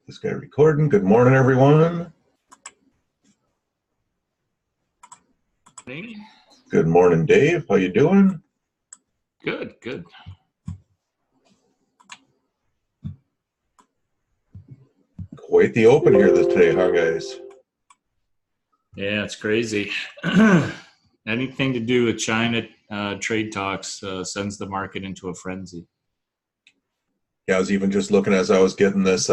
This guy recording. Good morning, everyone. Good morning, Dave. How you doing? Good. Quite the open here today, huh, guys? Yeah, it's crazy. Anything to do with China trade talks sends the market into a frenzy. Yeah, I was even just looking as I was getting this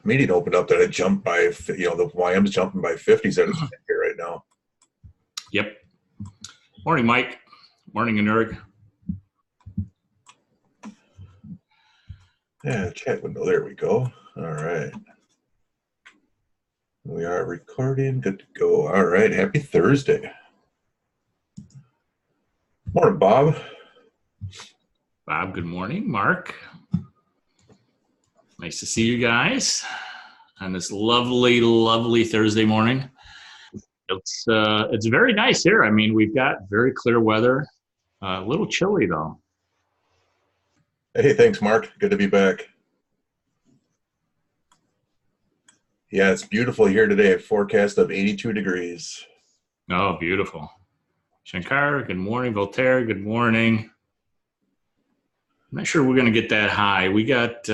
meeting opened up that it jumped by, the YM's jumping by 50s at its here right now. Yep. Morning, Mike. Morning, Anurg. Yeah, chat window. There we go. All right. We are recording. Good to go. All right. Happy Thursday. Morning, Bob. Bob, good morning. Mark. Nice to see you guys on this lovely, lovely Thursday morning. It's very nice here. I mean, we've got very clear weather. A little chilly, though. Hey, thanks, Mark. Good to be back. Yeah, it's beautiful here today. A forecast of 82 degrees. Oh, beautiful. Shankar, good morning. Voltaire, good morning. I'm not sure we're going to get that high. We got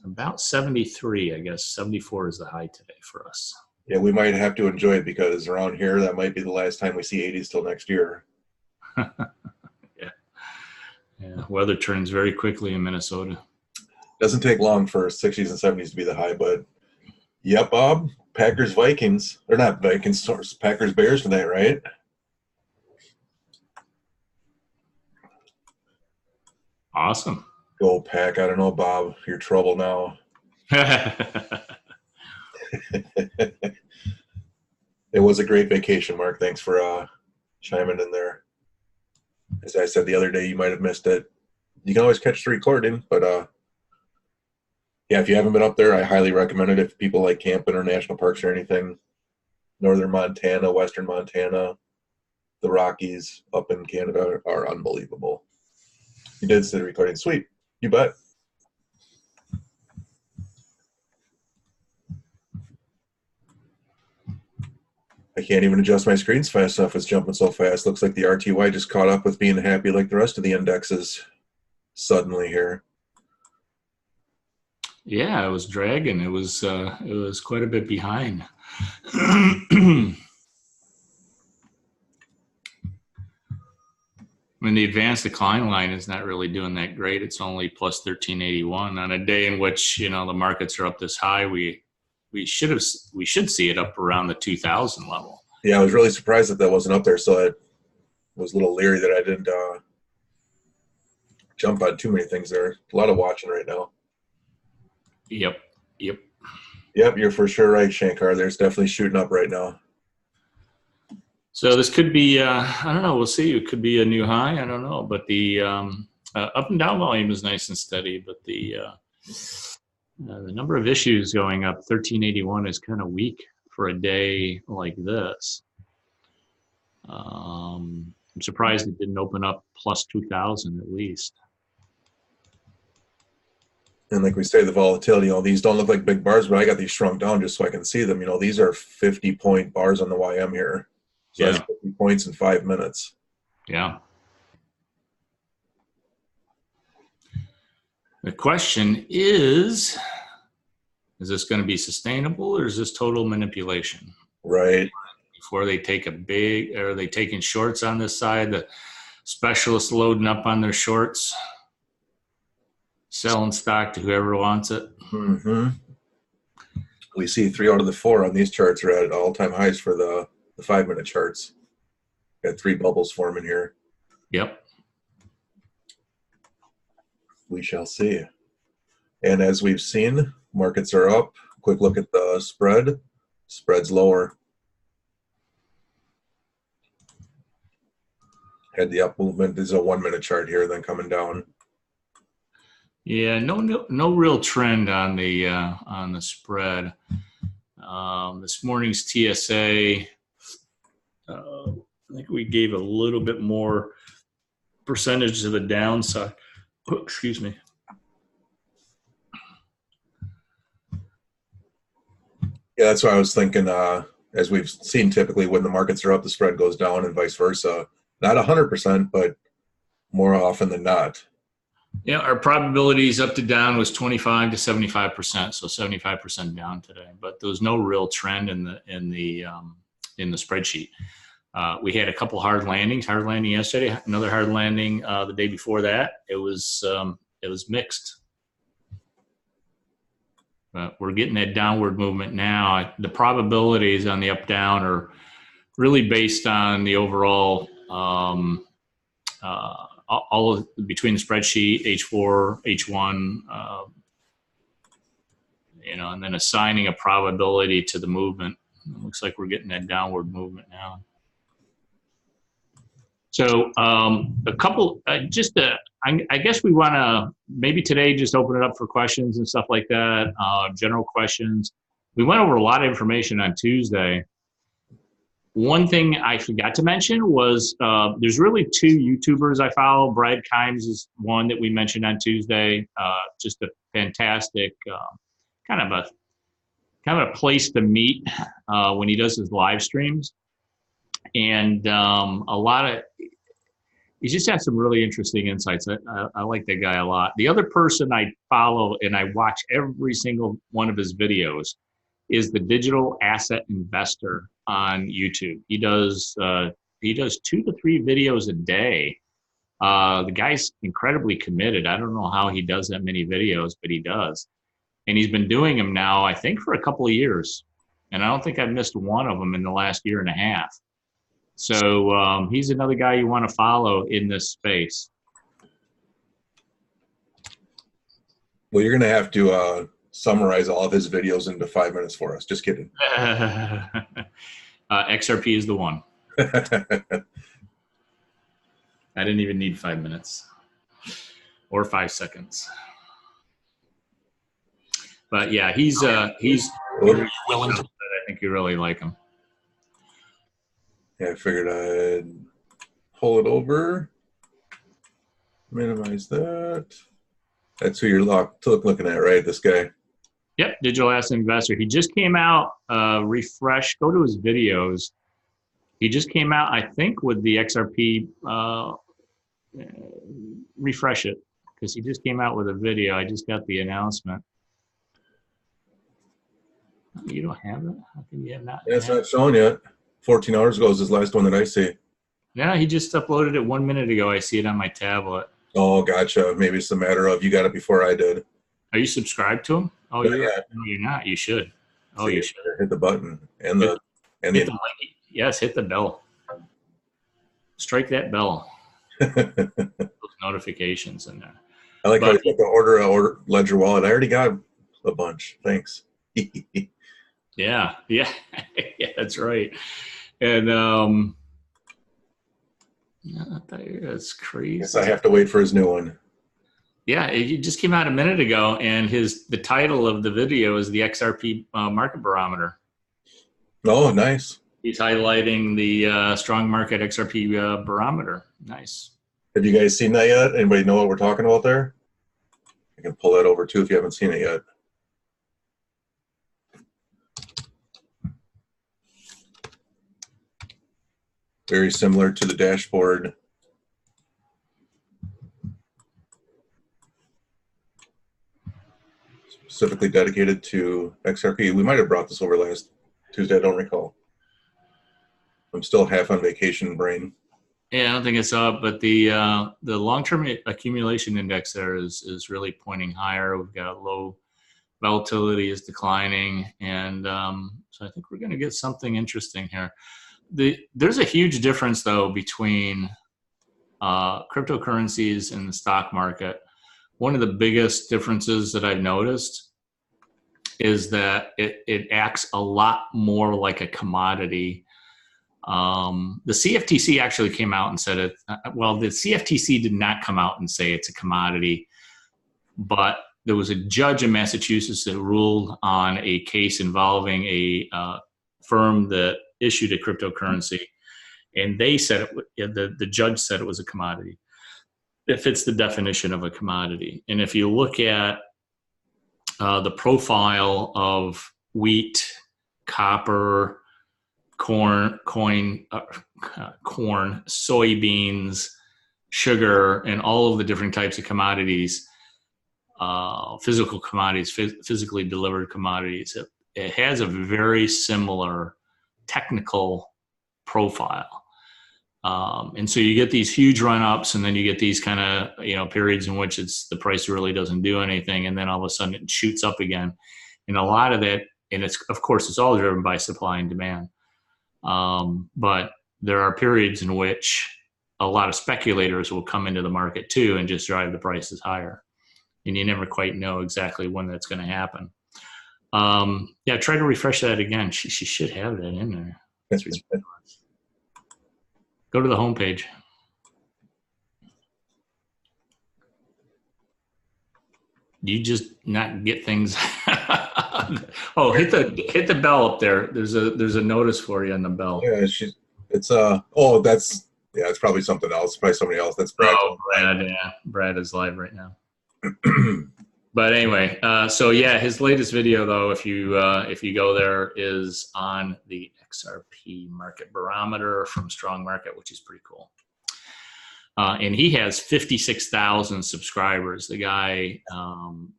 about 73, I guess. 74 is the high today for us. Yeah, we might have to enjoy it because around here, that might be the last time we see 80s till next year. Yeah, weather turns very quickly in Minnesota. Doesn't take long for 60s and 70s to be the high, but yep, Bob, Packers Vikings, or not Vikings, Packers Bears tonight, right? Awesome. Go Pack. I don't know, Bob, you're trouble now. It was a great vacation, Mark. Thanks for chiming in there. As I said the other day, you might have missed it. You can always catch the recording, but yeah, if you haven't been up there, I highly recommend it. If people like camping or national parks or anything, northern Montana, western Montana, the Rockies up in Canada are unbelievable. You did see the recording. Sweet. You bet. I can't even adjust my screens fast enough. It's jumping so fast. Looks like the RTY just caught up with being happy like the rest of the indexes suddenly here. Yeah, it was dragging. It was quite a bit behind. I mean, the advanced decline line is not really doing that great. It's only plus 1381 on a day in which, the markets are up this high. We should see it up around the 2000 level. Yeah, I was really surprised that wasn't up there. So I was a little leery that I didn't jump on too many things there. A lot of watching right now. Yep, you're for sure right, Shankar. There's definitely shooting up right now. So this could be, I don't know, we'll see. It could be a new high. I don't know. But the up and down volume is nice and steady. But the number of issues going up, 1381, is kind of weak for a day like this. I'm surprised it didn't open up plus 2000 at least. And like we say, the volatility, these don't look like big bars, but I got these shrunk down just so I can see them. These are 50-point bars on the YM here. So that's 50 points in 5 minutes. Yeah. The question is this going to be sustainable or is this total manipulation? Right. Before they take are they taking shorts on this side? The specialists loading up on their shorts, selling stock to whoever wants it. Mm-hmm. We see 3 out of the 4 on these charts are at all-time highs for the 5-minute charts. Got 3 bubbles forming here. Yep. We shall see. And as we've seen, markets are up. Quick look at the spread. Spread's lower. Had the up movement. This is a 1-minute chart here, then coming down. Yeah, no real trend on the spread. This morning's TSA, I think we gave a little bit more percentage to the downside. Oh, excuse me. Yeah, that's what I was thinking. As we've seen typically when the markets are up, the spread goes down and vice versa. Not 100%, but more often than not. Yeah, our probabilities up to down was 25 to 75%, so 75% down today. But there was no real trend in the spreadsheet. We had a couple hard landings. Hard landing yesterday, another hard landing the day before that. It was mixed. But we're getting that downward movement now. The probabilities on the up down are really based on the overall all of between the spreadsheet, H4, H1, and then assigning a probability to the movement. It looks like we're getting that downward movement now. So a couple, I guess we want to maybe today just open it up for questions and stuff like that, general questions. We went over a lot of information on Tuesday. One thing I forgot to mention was there's really two YouTubers I follow. Brad Kimes is one that we mentioned on Tuesday. Just a fantastic kind of a place to meet when he does his live streams, and he just has some really interesting insights. I like that guy a lot. The other person I follow and I watch every single one of his videos is the Digital Asset Investor on YouTube. He does 2 to 3 videos a day. The guy's incredibly committed. I don't know how he does that many videos, but he does. And he's been doing them now, I think, for a couple of years. And I don't think I've missed one of them in the last year and a half. So he's another guy you want to follow in this space. Well, you're going to have to summarize all of his videos into 5 minutes for us. Just kidding. XRP is the one. I didn't even need 5 minutes or 5 seconds. But yeah, he's willing to. I think you really like him. Yeah, I figured I'd pull it over, minimize that. That's who you're looking at, right? This guy. Yep, Digital Asset Investor. He just came out, refresh, go to his videos. He just came out, I think, with the XRP, refresh it, because he just came out with a video. I just got the announcement. You don't have it? How can you have not? Yeah, it's not showing yet. 14 hours ago is his last one that I see. Yeah, he just uploaded it 1 minute ago. I see it on my tablet. Oh, gotcha. Maybe it's a matter of you got it before I did. Are you subscribed to him? Oh, no, you're not. You should. Oh, you should. Hit the button and hit the link. Yes, hit the bell. Strike that bell. Those notifications in there. I like how you got the order Ledger Wallet. I already got a bunch. Thanks. Yeah, that's right. And that's crazy. Guess I have to wait for his new one. Yeah, it just came out a minute ago, and the title of the video is the XRP Market Barometer. Oh, nice. He's highlighting the Strong Market XRP Barometer. Nice. Have you guys seen that yet? Anybody know what we're talking about there? I can pull that over too if you haven't seen it yet. Very similar to the dashboard. Specifically dedicated to XRP. We might have brought this over last Tuesday. I don't recall. I'm still half on vacation brain. Yeah, I don't think it's up, but the long-term accumulation index there is really pointing higher. We've got low volatility is declining, and so I think we're going to get something interesting here. There's a huge difference, though, between cryptocurrencies and the stock market. One of the biggest differences that I've noticed is that it acts a lot more like a commodity. The CFTC actually came out and said it. Well, the CFTC did not come out and say it's a commodity, but there was a judge in Massachusetts that ruled on a case involving a firm that issued a cryptocurrency, and they said the judge said it was a commodity. It fits the definition of a commodity. And if you look at the profile of wheat copper, corn, soybeans, sugar, and all of the different types of commodities, physical commodities, physically delivered commodities. It has a very similar technical profile. And so you get these huge run-ups, and then you get these kind of, periods in which the price really doesn't do anything, and then all of a sudden it shoots up again. And a lot of that, and of course it's all driven by supply and demand. But there are periods in which a lot of speculators will come into the market too and just drive the prices higher. And you never quite know exactly when that's going to happen. Try to refresh that again. She should have that in there. That's ridiculous. Go to the homepage. You just not get things. Oh, hit the bell up there. There's a notice for you on the bell. Yeah, it's probably something else. Probably somebody else. That's Brad. Oh, Brad. Yeah, Brad is live right now. But anyway, his latest video though, if you go there, is on the XRP market barometer from Strong Market, which is pretty cool. And he has 56,000 subscribers. The guy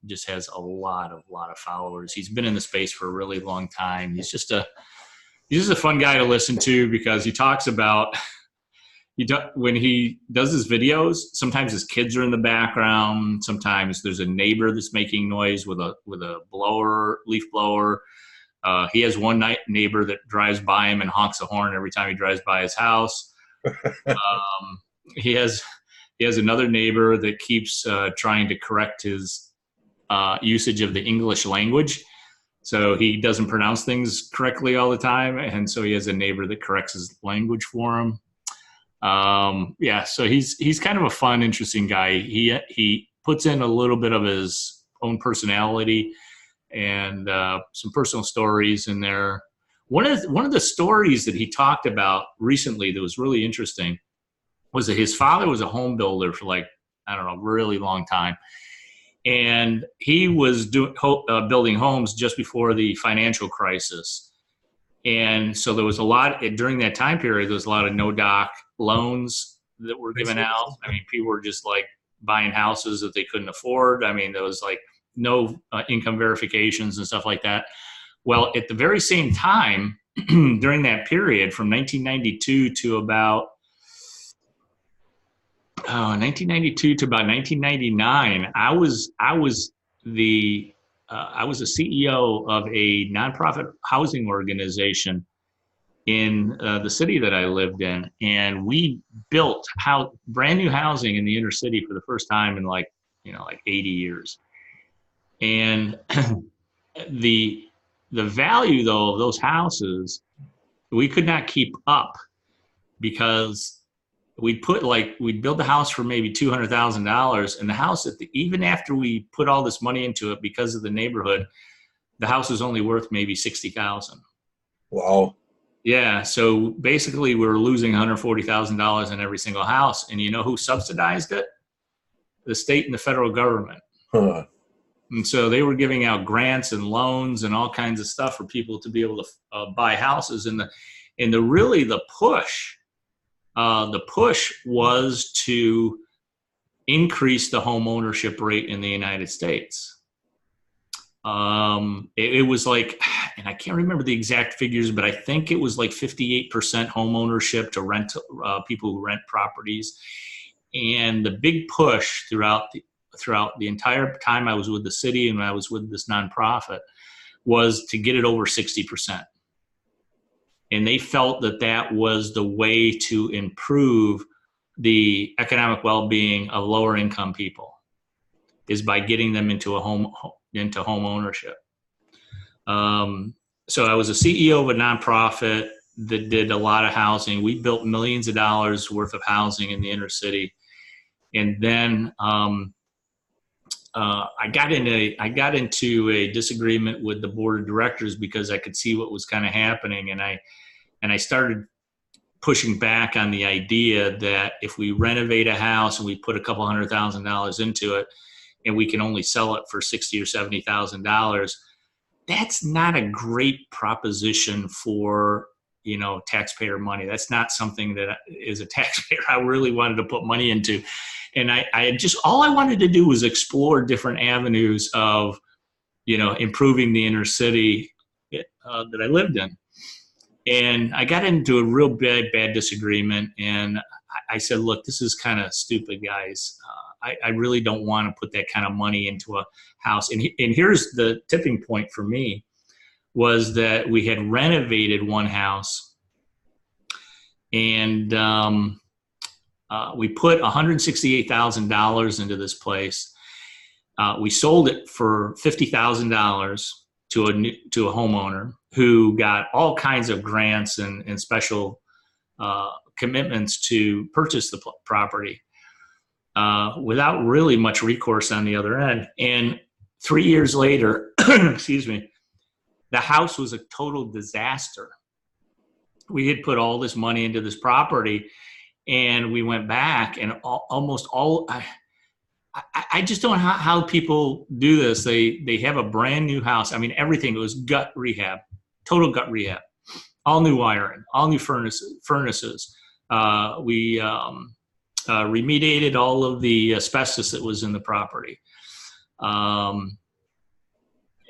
just has a lot of followers. He's been in the space for a really long time. He's just a fun guy to listen to because he talks about when he does his videos, sometimes his kids are in the background. Sometimes there's a neighbor that's making noise with a leaf blower. He has one neighbor that drives by him and honks a horn every time he drives by his house. He has another neighbor that keeps trying to correct his usage of the English language. So he doesn't pronounce things correctly all the time. And so he has a neighbor that corrects his language for him. So he's kind of a fun, interesting guy. He puts in a little bit of his own personality and some personal stories in there. One of the stories that he talked about recently that was really interesting was that his father was a home builder for a really long time. And he was building homes just before the financial crisis. And so there was during that time period, there was a lot of no-doc loans that were given out. I mean, people were just buying houses that they couldn't afford. I mean, there was no income verifications and stuff like that. Well, at the very same time, during that period from 1992 to about 1999, I was the CEO of a nonprofit housing organization in the city that I lived in, and we built brand new housing in the inner city for the first time in 80 years. And the value though of those houses, we could not keep up because we'd build the house for maybe $200,000, and the house even after we put all this money into it because of the neighborhood, the house was only worth maybe $60,000. Wow. Yeah. So basically we were losing $140,000 in every single house. And you know who subsidized it? The state and the federal government. Huh. And so they were giving out grants and loans and all kinds of stuff for people to be able to buy houses. And the push was to increase the home ownership rate in the United States. It was and I can't remember the exact figures, but I think it was 58% home ownership to rent, people who rent properties. And the big push throughout the entire time I was with the city and I was with this nonprofit was to get it over 60%. And they felt that was the way to improve the economic well-being of lower income people, is by getting them into home ownership. So I was a CEO of a nonprofit that did a lot of housing. We built millions of dollars worth of housing in the inner city. And then I got into a disagreement with the board of directors because I could see what was kind of happening, and I started pushing back on the idea that if we renovate a house and we put a couple $100,000 into it, and we can only sell it for $60,000 or $70,000, that's not a great proposition for, taxpayer money. That's not something that as a taxpayer I really wanted to put money into. And all I wanted to do was explore different avenues of, improving the inner city that I lived in. And I got into a real bad disagreement. And I said, look, this is kind of stupid, guys. I really don't want to put that kind of money into a house. And here's the tipping point for me, was that we had renovated one house, and we put $168,000 into this place. We sold it for $50,000 to a homeowner who got all kinds of grants and special commitments to purchase the property without really much recourse on the other end. And 3 years later, excuse me, the house was a total disaster. We had put all this money into this property, and we went back, and almost all, I just don't know how people do this. They have a brand new house. I mean, everything, it was gut rehab, total gut rehab, all new wiring, all new furnaces. We remediated all of the asbestos that was in the property.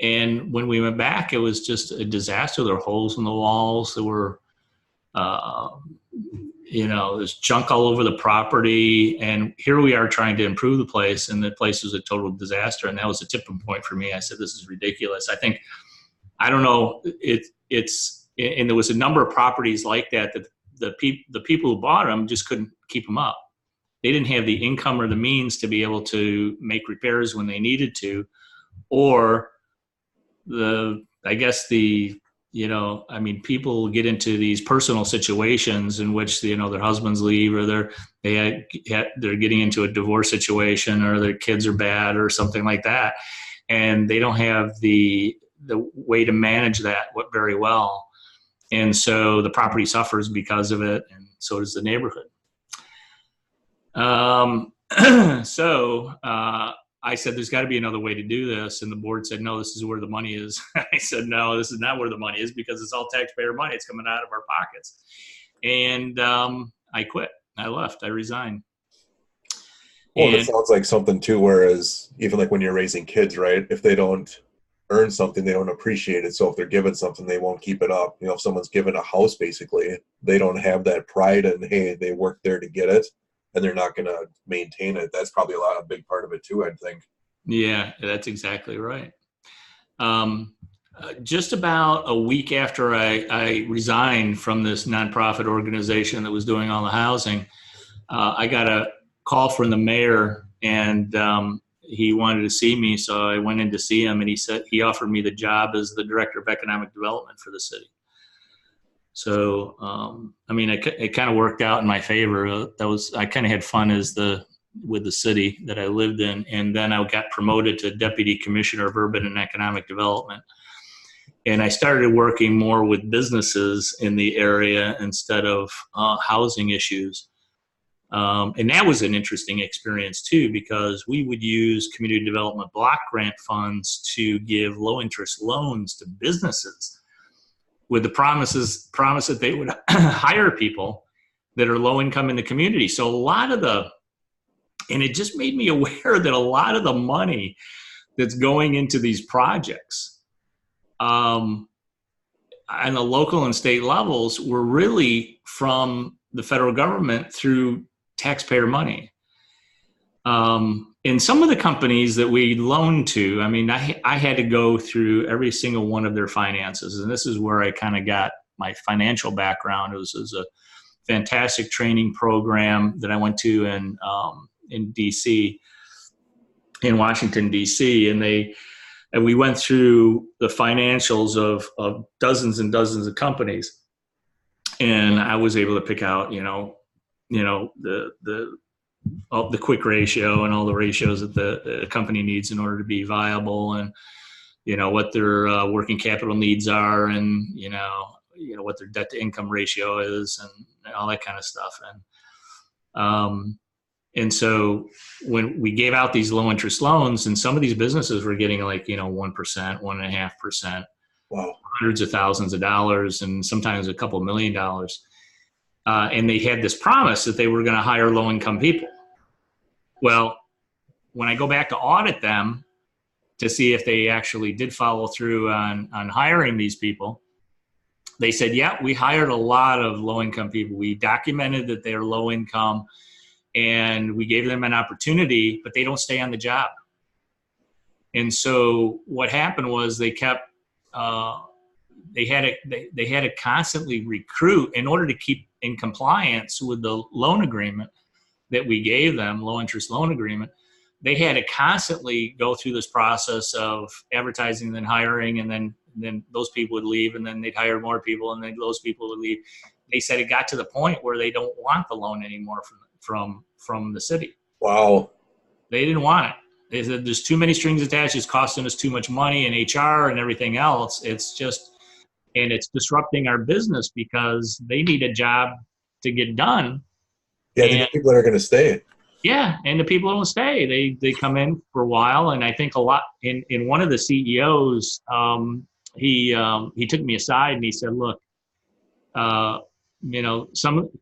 And when we went back, it was just a disaster. There were holes in the walls. There were, there's junk all over the property. And here we are trying to improve the place, and the place was a total disaster. And that was a tipping point for me. I said, this is ridiculous. I don't know. And there was a number of properties like that the people who bought them just couldn't keep them up. They didn't have the income or the means to be able to make repairs when they needed to, or people get into these personal situations in which, their husbands leave, or they're getting into a divorce situation, or their kids are bad or something like that. And they don't have the way to manage that very well. And so the property suffers because of it, and so does the neighborhood. I said, there's got to be another way to do this. And the board said, no, this is where the money is. I said, no, this is not where the money is, because it's all taxpayer money. It's coming out of our pockets. And I quit. I left. I resigned. Well, it sounds like something too, whereas even like when you're raising kids, right? If they don't earn something, they don't appreciate it. So if they're given something, they won't keep it up. If someone's given a house, basically, they don't have that pride in, hey, they worked there to get it, and they're not going to maintain it. That's probably a big part of it too, I think. Yeah, that's exactly right. Just about a week after I resigned from this nonprofit organization that was doing all the housing, I got a call from the mayor, and he wanted to see me. So I went in to see him, and he offered me the job as the director of economic development for the city. So, it kind of worked out in my favor. I kind of had fun with the city that I lived in. And then I got promoted to Deputy Commissioner of Urban and Economic Development. And I started working more with businesses in the area instead of housing issues. And that was an interesting experience too, because we would use community development block grant funds to give low interest loans to businesses, with the promise that they would hire people that are low income in the community. So and it just made me aware that a lot of the money that's going into these projects on the local and state levels were really from the federal government through taxpayer money. And some of the companies that we loaned to, I had to go through every single one of their finances. And this is where I kind of got my financial background. It was a fantastic training program that I went to in DC, in Washington, DC. And we went through the financials of dozens and dozens of companies. And I was able to pick out, the quick ratio and all the ratios that the company needs in order to be viable, and what their working capital needs are, and what their debt to income ratio is, and all that kind of stuff. And And so when we gave out these low interest loans, and some of these businesses were getting like, 1%, 1.5%, Wow. hundreds of thousands of dollars, and sometimes a couple $1 million. And they had this promise that they were going to hire low income people. Well, when I go back to audit them to see if they actually did follow through on hiring these people, they said, yeah, we hired a lot of low income people. We documented that they're low income and we gave them an opportunity, but they don't stay on the job. And so what happened was they kept, they had to constantly recruit in order to keep in compliance with the loan agreement that we gave them, low interest loan agreement. They had to constantly go through this process of advertising and then hiring, and then those people would leave, and then they'd hire more people, and then those people would leave. They said it got to the point where they don't want the loan anymore from the city. Wow. They didn't want it. They said there's too many strings attached. It's costing us too much money in HR and everything else. It's disrupting our business because they need a job to get done. Yeah, the people that are going to stay. Yeah, and the people don't stay. They come in for a while, and I think a lot. In one of the CEOs, he took me aside and he said, "Look, a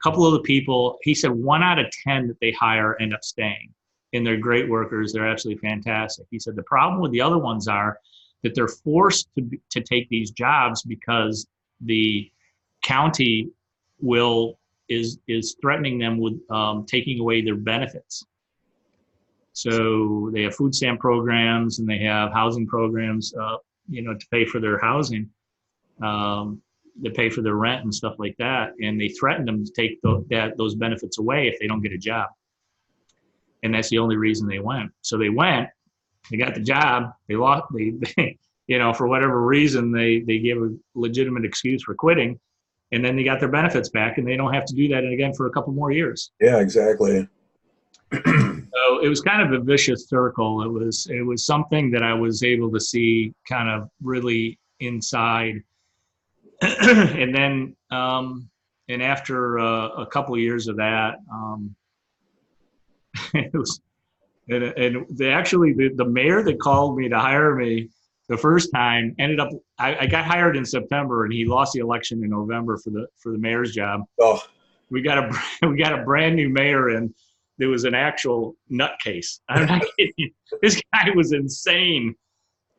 couple of the people," he said, 1 out of 10 that they hire end up staying, and they're great workers. They're absolutely fantastic. He said the problem with the other ones are that they're forced to take these jobs because the county is threatening them with taking away their benefits. So they have food stamp programs and they have housing programs, to pay for their housing. They pay for their rent and stuff like that. And they threaten them to take those benefits away if they don't get a job. And that's the only reason they went. So they went, they got the job, they lost, for whatever reason, they gave a legitimate excuse for quitting. And then they got their benefits back, and they don't have to do that again for a couple more years. Yeah, exactly. So it was kind of a vicious circle. It was something that I was able to see kind of really inside. And then, and after a couple of years of that, it was, and the mayor that called me to hire me the first time ended up, I got hired in September, and he lost the election in November for the mayor's job. Oh. We got a brand new mayor, and there was an actual nutcase. I'm not kidding you. This guy was insane.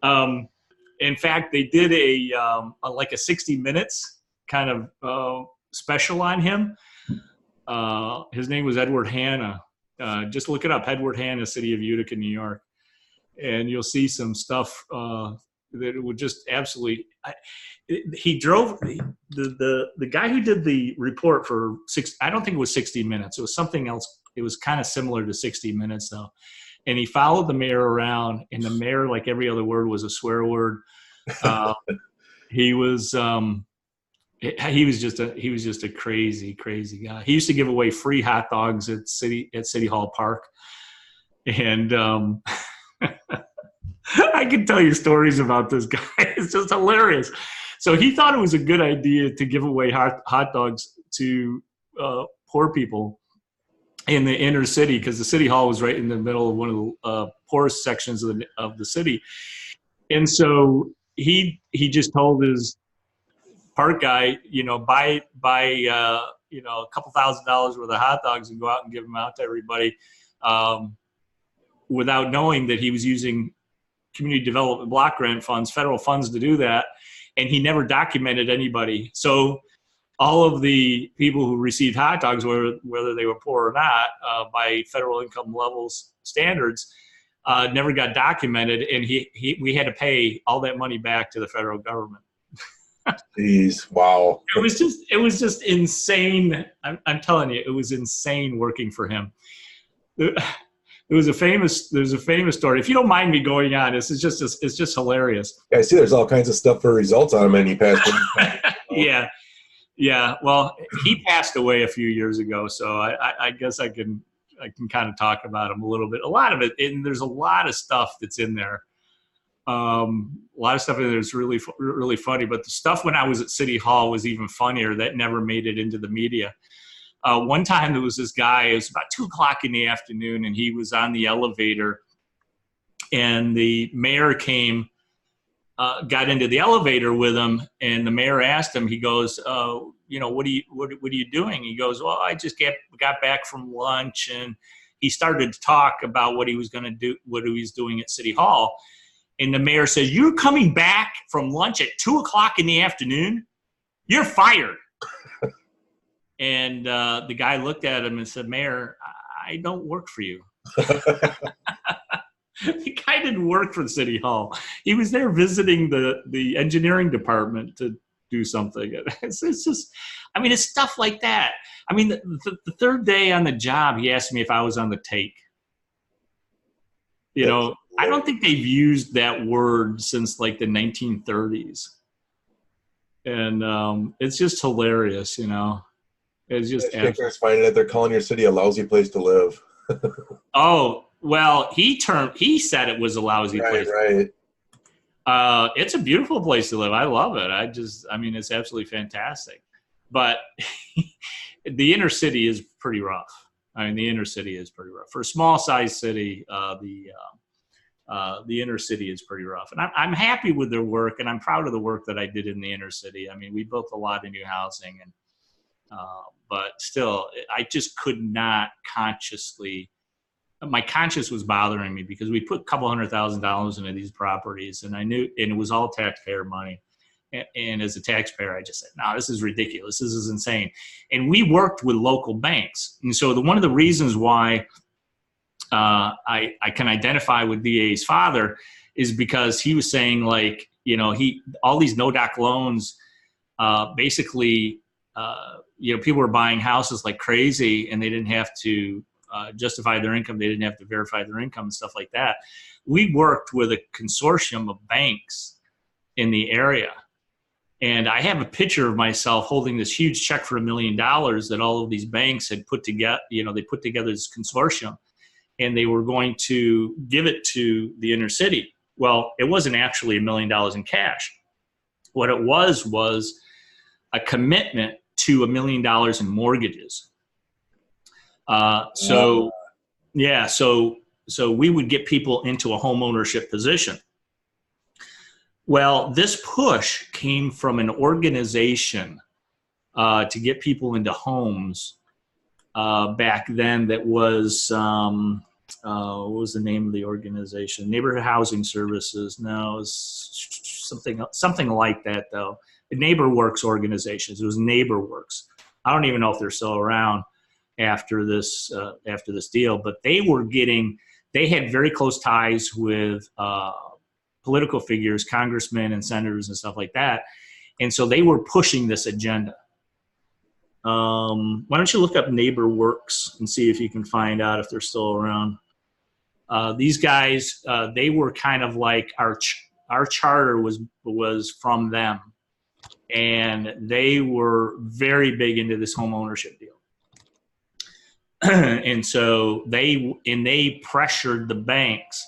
In fact, they did like a 60 Minutes kind of special on him. His name was Edward Hanna. Just look it up, Edward Hanna, City of Utica, New York. And you'll see some stuff that would just absolutely. He drove the guy who did the report for I don't think it was 60 Minutes. It was something else. It was kind of similar to 60 Minutes though. And he followed the mayor around, and the mayor, like every other word, was a swear word. He was just a crazy guy. He used to give away free hot dogs at City Hall Park, and. I can tell you stories about this guy. It's just hilarious. So he thought it was a good idea to give away hot dogs to poor people in the inner city, because the city hall was right in the middle of one of the poorest sections of the city. And so he just told his park guy, buy a couple $1,000s worth of hot dogs and go out and give them out to everybody, without knowing that he was using community development block grant funds, federal funds, to do that. And he never documented anybody. So all of the people who received hot dogs, whether they were poor or not, by federal income levels standards, never got documented. And we had to pay all that money back to the federal government. Jeez, wow. It was just insane. I'm telling you, it was insane working for him. There's a famous story. If you don't mind me going on, it's just hilarious. Yeah, I see there's all kinds of stuff for results on him, and he passed away. Yeah. Well, he passed away a few years ago, so I guess I can kind of talk about him a little bit. A lot of it, and there's a lot of stuff that's in there. A lot of stuff in there is really, really funny. But the stuff when I was at City Hall was even funnier. That never made it into the media. One time there was this guy, it was about 2:00 in the afternoon, and he was on the elevator, and the mayor came, got into the elevator with him, and the mayor asked him, he goes, what are you doing? He goes, well, I just got back from lunch, and he started to talk about what he was going to do, what he was doing at City Hall. And the mayor says, you're coming back from lunch at 2:00 in the afternoon? You're fired. And the guy looked at him and said, Mayor, I don't work for you. The guy didn't work for City Hall. He was there visiting the engineering department to do something. It's just, I mean, it's stuff like that. I mean, the third day on the job, he asked me if I was on the take. You know, I don't think they've used that word since like the 1930s. And it's just hilarious, you know. It's just stickers finding that they're calling your city a lousy place to live. Oh, well, he said it was a lousy place. Right. It's a beautiful place to live. I love it. I mean, it's absolutely fantastic. But the inner city is pretty rough. I mean, the inner city is pretty rough. For a small-sized city, the inner city is pretty rough. And I'm happy with their work, and I'm proud of the work that I did in the inner city. I mean, we built a lot of new housing, and but still, I just could not consciously. My conscience was bothering me because we put a couple $100,000 into these properties, and I knew, and it was all taxpayer money. And as a taxpayer, I just said, no, this is ridiculous. This is insane. And we worked with local banks. And so one of the reasons why I can identify with DA's father is because he was saying, like, you know, all these no-doc loans, basically, you know, people were buying houses like crazy, and they didn't have to justify their income. They didn't have to verify their income and stuff like that. We worked with a consortium of banks in the area. And I have a picture of myself holding this huge check for $1 million that all of these banks had put together. You know, they put together this consortium, and they were going to give it to the inner city. Well, it wasn't actually $1 million in cash. What it was a commitment to $1 million in mortgages. So we would get people into a home ownership position. Well, this push came from an organization to get people into homes back then. That was what was the name of the organization? Neighborhood Housing Services. No, it was something like that though. The NeighborWorks organizations. It was NeighborWorks. I don't even know if they're still around after this deal, but they had very close ties with political figures, congressmen and senators and stuff like that. And so they were pushing this agenda. Why don't you look up NeighborWorks and see if you can find out if they're still around. These guys, they were kind of like our charter was from them. And they were very big into this home ownership deal. And so they pressured the banks.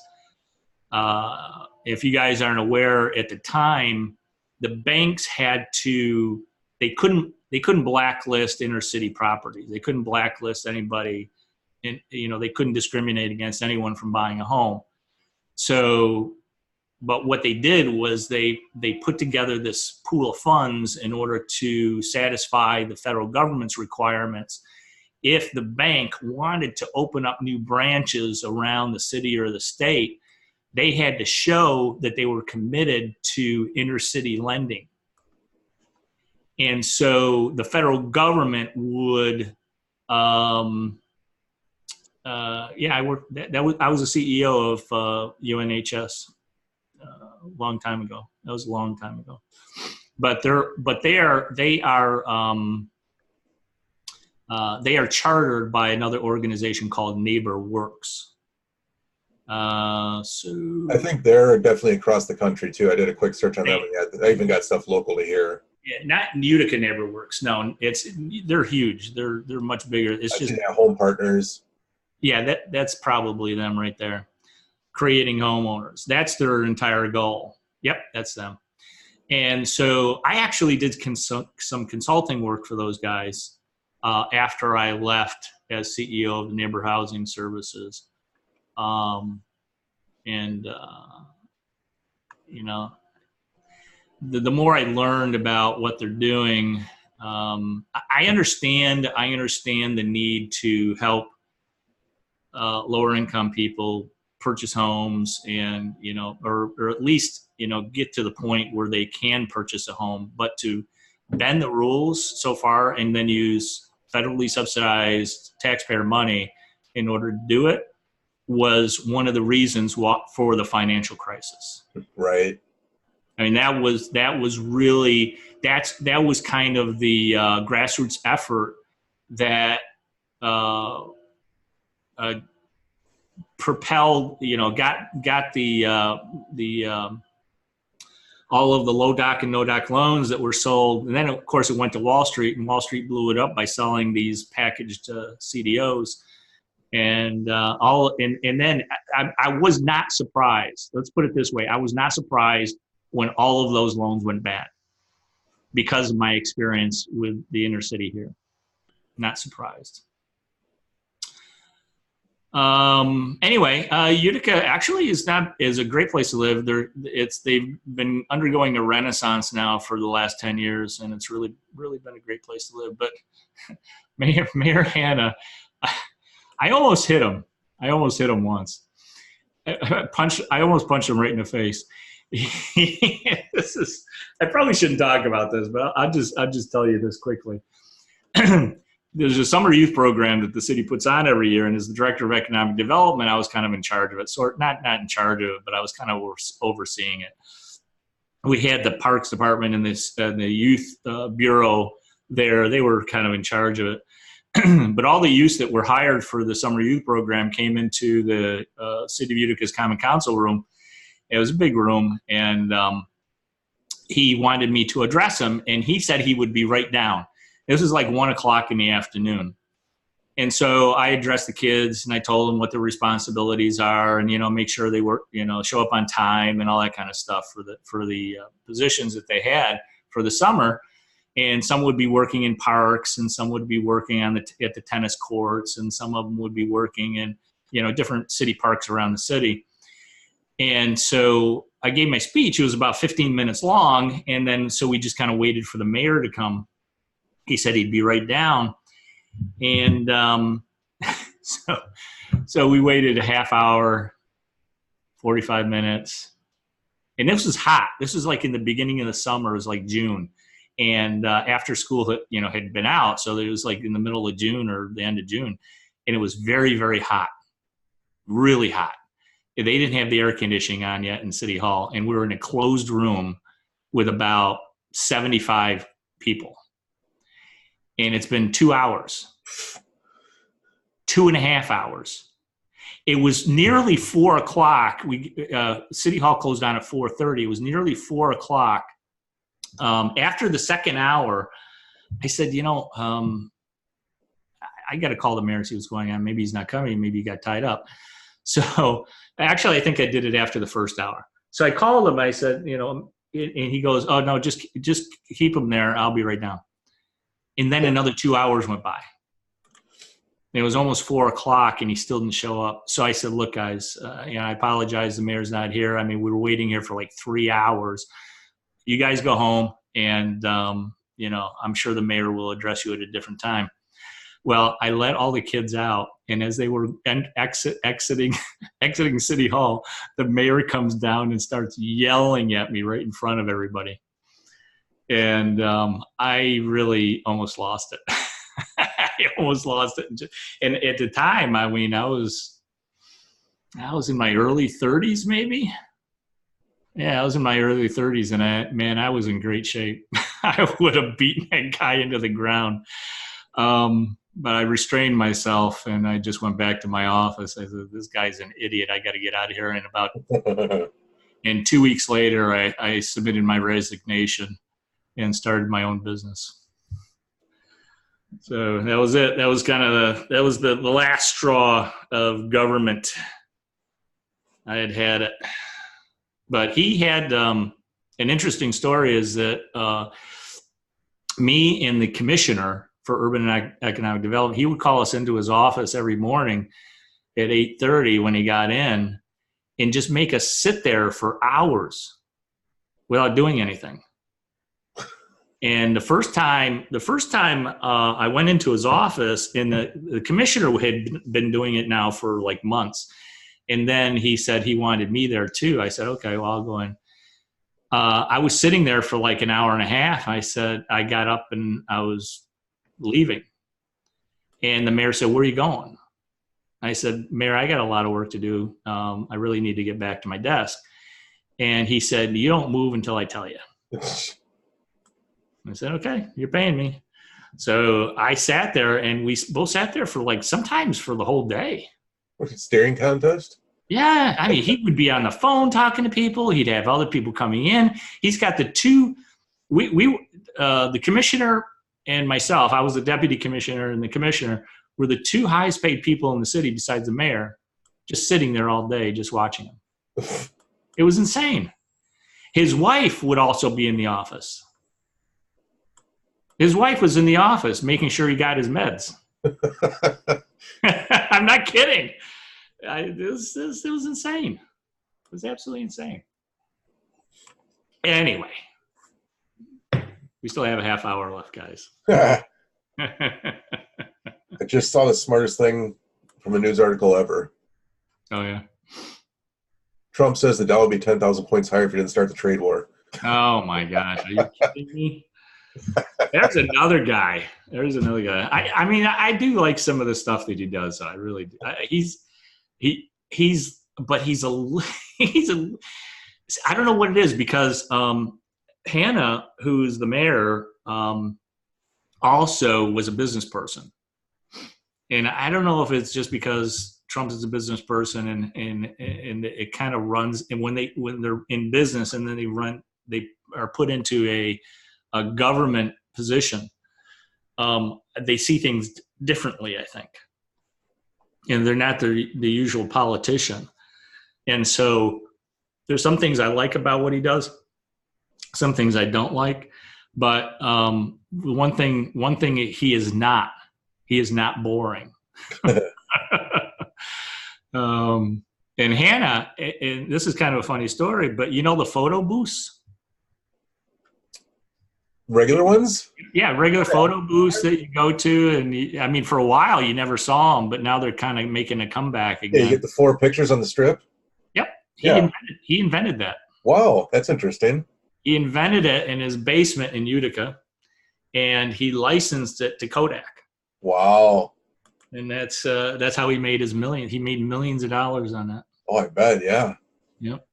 If you guys aren't aware, at the time, the banks they couldn't blacklist inner city properties. They couldn't blacklist anybody, and you know, they couldn't discriminate against anyone from buying a home. So, but what they did was they put together this pool of funds in order to satisfy the federal government's requirements. If the bank wanted to open up new branches around the city or the state, they had to show that they were committed to inner city lending. And so the federal government would, I was a CEO of UNHS a long time ago. That was a long time ago. But they are chartered by another organization called NeighborWorks. So I think they're definitely across the country too. I did a quick search on them. I even got stuff locally here. Yeah, not Utica NeighborWorks. No, they're huge. They're much bigger. It's just Home Partners. Yeah, that's probably them right there. Creating homeowners. That's their entire goal. Yep, that's them. And so I actually did some consulting work for those guys after I left as CEO of the Neighbor Housing Services. The more I learned about what they're doing, I understand the need to help lower income people purchase homes and, or at least, get to the point where they can purchase a home, but to bend the rules so far and then use federally subsidized taxpayer money in order to do it was one of the reasons for the financial crisis. Right. I mean, that was kind of the grassroots effort that propelled, got the all of the low doc and no doc loans that were sold, and then of course it went to Wall Street, and Wall Street blew it up by selling these packaged CDOs, and then I was not surprised. Let's put it this way: I was not surprised when all of those loans went bad because of my experience with the inner city here. Not surprised. Anyway, Utica actually is a great place to live. They've been undergoing a renaissance now for the last 10 years, and it's really, really been a great place to live. But Mayor Hanna, I almost hit him. I almost hit him once. I almost punched him right in the face. I probably shouldn't talk about this, but I'll just tell you this quickly. There's a summer youth program that the city puts on every year, and as the director of economic development, I was kind of in charge of it. Not in charge of it, but I was kind of overseeing it. We had the Parks Department and the Youth Bureau there. They were kind of in charge of it. But all the youth that were hired for the summer youth program came into the City of Utica's Common Council room. It was a big room, and he wanted me to address him, and he said he would be right down. This was like 1:00 in the afternoon. And so I addressed the kids, and I told them what their responsibilities are, and, make sure they were, show up on time and all that kind of stuff for the positions that they had for the summer. And some would be working in parks, and some would be working at the tennis courts, and some of them would be working in, different city parks around the city. And so I gave my speech. It was about 15 minutes long. And then, so we just kind of waited for the mayor to come. He said he'd be right down. And so we waited a half hour, 45 minutes. And this was hot. This was like in the beginning of the summer. It was like June. And after school, had been out. So it was like in the middle of June or the end of June. And it was very, very hot, really hot. They didn't have the air conditioning on yet in City Hall. And we were in a closed room with about 75 people. And it's been 2 hours, 2.5 hours. It was nearly 4:00. City Hall closed down at 4:30. It was nearly 4:00. After the second hour, I said, I got to call the mayor and see what's going on. Maybe he's not coming. Maybe he got tied up. So actually, I think I did it after the first hour. So I called him. I said, and he goes, "Oh no, just keep him there. I'll be right down." And then another 2 hours went by. It was almost 4:00, and he still didn't show up. So I said, "Look, guys, I apologize. The mayor's not here. I mean, we were waiting here for like 3 hours. You guys go home, and I'm sure the mayor will address you at a different time." Well, I let all the kids out, and as they were exiting City Hall, the mayor comes down and starts yelling at me right in front of everybody. And I really almost lost it. I almost lost it. And at the time, I mean, I was in my early 30s, maybe. Yeah, I was in my early 30s, and I was in great shape. I would have beaten that guy into the ground. But I restrained myself, and I just went back to my office. I said, "This guy's an idiot. I got to get out of here." And 2 weeks later, I submitted my resignation and started my own business. So that was it. That was kind of the last straw of government. I had it. But he had an interesting story is that me and the commissioner for urban and economic development. He would call us into his office every morning at 8:30 when he got in, and just make us sit there for hours without doing anything. And the first time I went into his office, and the commissioner had been doing it now for like months. And then he said he wanted me there too. I said, okay, well, I'll go in. I was sitting there for like an hour and a half. I said, I got up and I was leaving. And the mayor said, where are you going? I said, Mayor, I got a lot of work to do. I really need to get back to my desk. And he said, you don't move until I tell you. I said, okay, you're paying me. So I sat there, and we both sat there for like sometimes for the whole day. Staring contest? Yeah. I mean, he would be on the phone talking to people. He'd have other people coming in. He's got the two, the commissioner and myself, I was the deputy commissioner, and the commissioner were the two highest paid people in the city besides the mayor, just sitting there all day, just watching him. It was insane. His wife would also be in the office. His wife was in the office making sure he got his meds. I'm not kidding. It was insane. It was absolutely insane. Anyway, we still have a half hour left, guys. I just saw the smartest thing from a news article ever. Oh, yeah. Trump says the Dow will be 10,000 points higher if he didn't start the trade war. Oh, my gosh. Are you kidding me? There's another guy. I mean, I do like some of the stuff that he does. I really do. But he's a I don't know what it is, because Hannah, who's the mayor, also was a business person. And I don't know if it's just because Trump is a business person and it kind of runs, and when they're in business and then they are put into a government position, they see things differently, I think. And they're not the usual politician. And so there's some things I like about what he does, some things I don't like. But one thing he is not boring. And Hannah, and this is kind of a funny story, but you know the photo booths? Regular ones? Yeah, regular photo booths that you go to. And I mean, for a while you never saw them, but now they're kind of making a comeback again. Yeah, you get the 4 pictures on the strip? Yep. He invented that. Wow, that's interesting. He invented it in his basement in Utica, and he licensed it to Kodak. Wow. And that's how he made his millions. He made millions of dollars on that. Oh, I bet, yeah. Yep.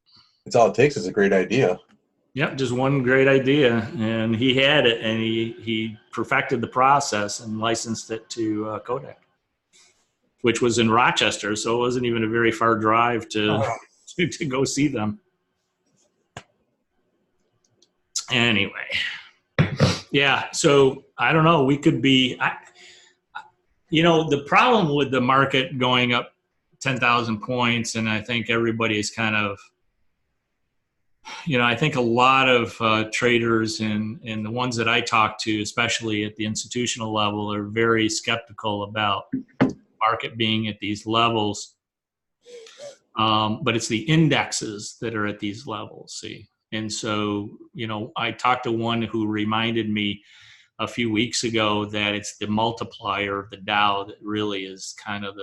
That's all it takes is a great idea. Yep, just one great idea, and he had it, and he perfected the process and licensed it to Kodak, which was in Rochester, so it wasn't even a very far drive to go see them. Anyway, yeah, so I don't know. We could be, the problem with the market going up 10,000 points, and I think everybody is kind of, I think a lot of traders and the ones that I talk to, especially at the institutional level, are very skeptical about market being at these levels. But it's the indexes that are at these levels, see. And so, I talked to one who reminded me a few weeks ago that it's the multiplier of the Dow that really is kind of